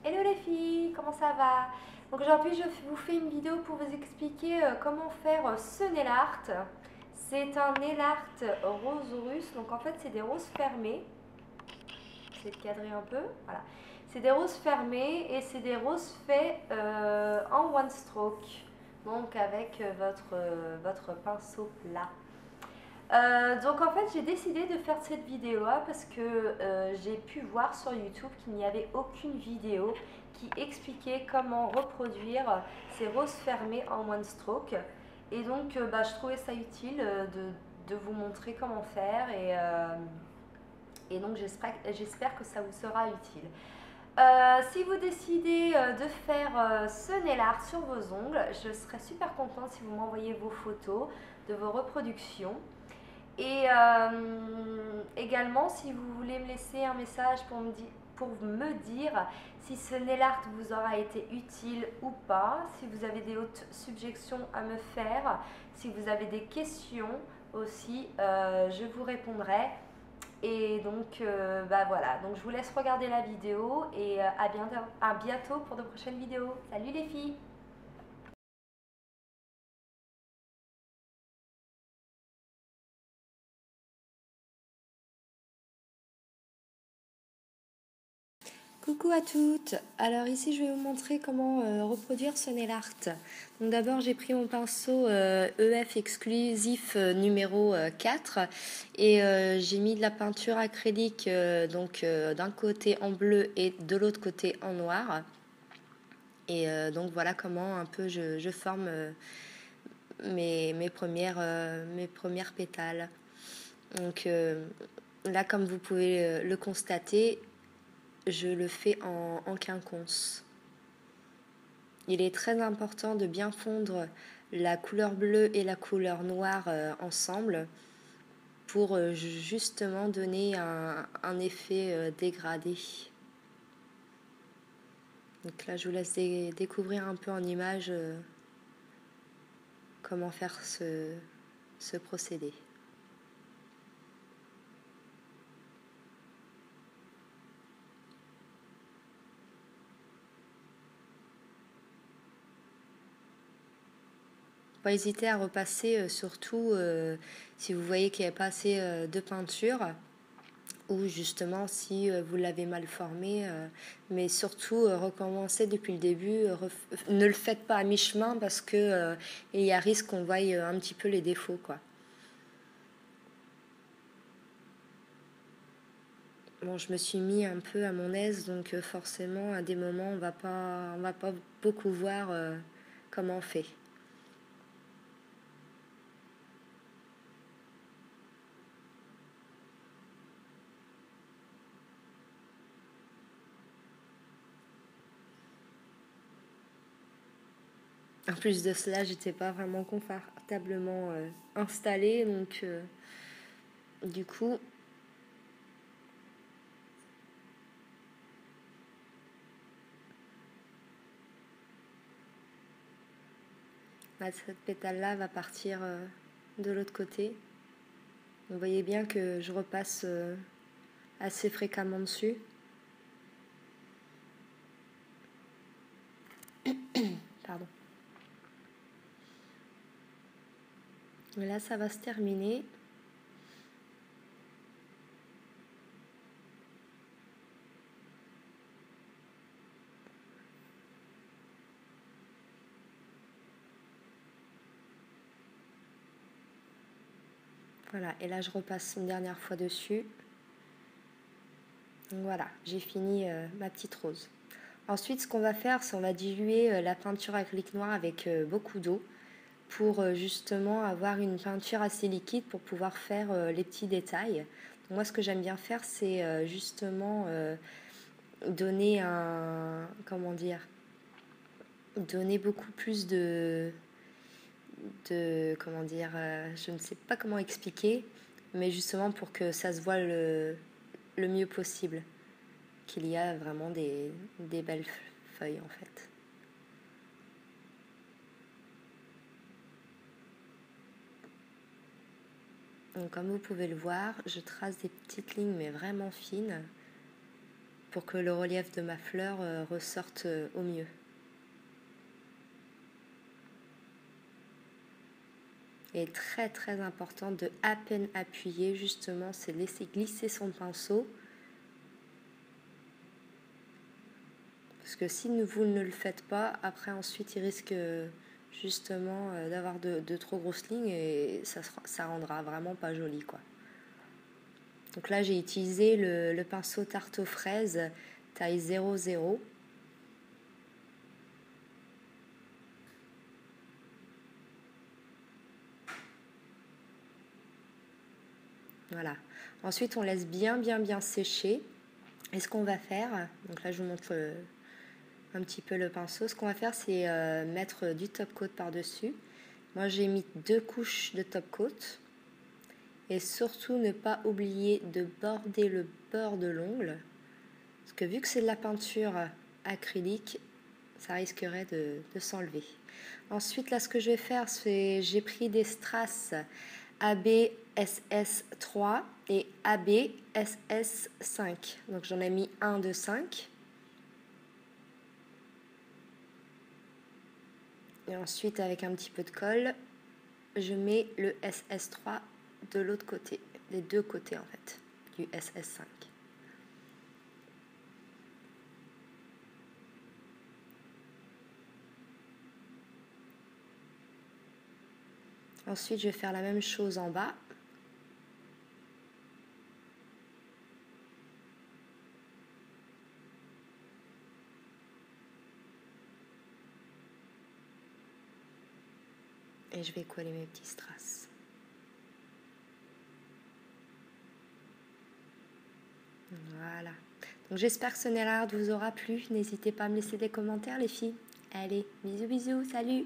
Hello les filles, comment ça va? Donc aujourd'hui je vous fais une vidéo pour vous expliquer comment faire ce nail art. C'est un nail art rose russe, donc en fait c'est des roses fermées. J'essaie de cadrer un peu, voilà. C'est des roses fermées et c'est des roses faits en one stroke, donc avec votre pinceau plat. Donc en fait j'ai décidé de faire cette vidéo là parce que j'ai pu voir sur YouTube qu'il n'y avait aucune vidéo qui expliquait comment reproduire ces roses fermées en one stroke. Et donc je trouvais ça utile de vous montrer comment faire et donc j'espère que ça vous sera utile. Si vous décidez de faire ce nail art sur vos ongles, je serais super contente si vous m'envoyez vos photos de vos reproductions. Et également, si vous voulez me laisser un message pour me dire si ce nail art vous aura été utile ou pas, si vous avez des autres suggestions à me faire, si vous avez des questions aussi, je vous répondrai. Et donc, voilà. Donc, je vous laisse regarder la vidéo et à bientôt pour de prochaines vidéos. Salut les filles! Coucou à toutes. Alors ici je vais vous montrer comment reproduire ce nail art. Donc d'abord j'ai pris mon pinceau EF exclusif numéro 4 et j'ai mis de la peinture acrylique d'un côté en bleu et de l'autre côté en noir. Et donc voilà comment un peu je forme mes premières pétales. Donc là comme vous pouvez le constater, je le fais en quinconce. Il est très important de bien fondre la couleur bleue et la couleur noire ensemble pour justement donner un effet dégradé. Donc là, je vous laisse découvrir un peu en image comment faire ce procédé. Pas hésiter à repasser surtout si vous voyez qu'il n'y a pas assez de peinture ou justement si vous l'avez mal formé, mais surtout recommencer depuis le début, ne le faites pas à mi-chemin parce que il y a risque qu'on voie un petit peu les défauts quoi. Bon, je me suis mis un peu à mon aise, donc forcément à des moments on va pas beaucoup voir comment on fait. En plus de cela, j'étais pas vraiment confortablement installée, donc du coup, cette pétale-là va partir de l'autre côté. Vous voyez bien que je repasse assez fréquemment dessus. Pardon. Et là, ça va se terminer. Voilà, et là, je repasse une dernière fois dessus. Donc voilà, j'ai fini ma petite rose. Ensuite, ce qu'on va faire, c'est on va diluer la peinture acrylique noire avec beaucoup d'eau pour justement avoir une peinture assez liquide pour pouvoir faire les petits détails. Donc moi, ce que j'aime bien faire, c'est justement donner donner beaucoup plus comment dire, je ne sais pas comment expliquer, mais justement pour que ça se voit le mieux possible, qu'il y a vraiment des belles feuilles en fait. Donc comme vous pouvez le voir, je trace des petites lignes mais vraiment fines pour que le relief de ma fleur ressorte au mieux. Et très très important de à peine appuyer, justement, c'est laisser glisser son pinceau. Parce que si vous ne le faites pas, après ensuite il risque justement d'avoir de trop grosses lignes et ça rendra vraiment pas joli, quoi. Donc là j'ai utilisé le pinceau tarte aux fraises taille 00. Voilà. Ensuite on laisse bien sécher. Et ce qu'on va faire, donc là je vous montre un petit peu le pinceau. Ce qu'on va faire, c'est mettre du top coat par-dessus. Moi, j'ai mis 2 couches de top coat. Et surtout, ne pas oublier de border le bord de l'ongle. Parce que vu que c'est de la peinture acrylique, ça risquerait de s'enlever. Ensuite, là, ce que je vais faire, c'est j'ai pris des strass AB SS3 et AB SS5. Donc, j'en ai mis un de 5. Et ensuite, avec un petit peu de colle, je mets le SS3 de l'autre côté, des deux côtés en fait, du SS5. Ensuite, je vais faire la même chose en bas. Et je vais coller mes petits strass. Voilà. Donc j'espère que ce nail art vous aura plu. N'hésitez pas à me laisser des commentaires les filles. Allez, bisous bisous, salut!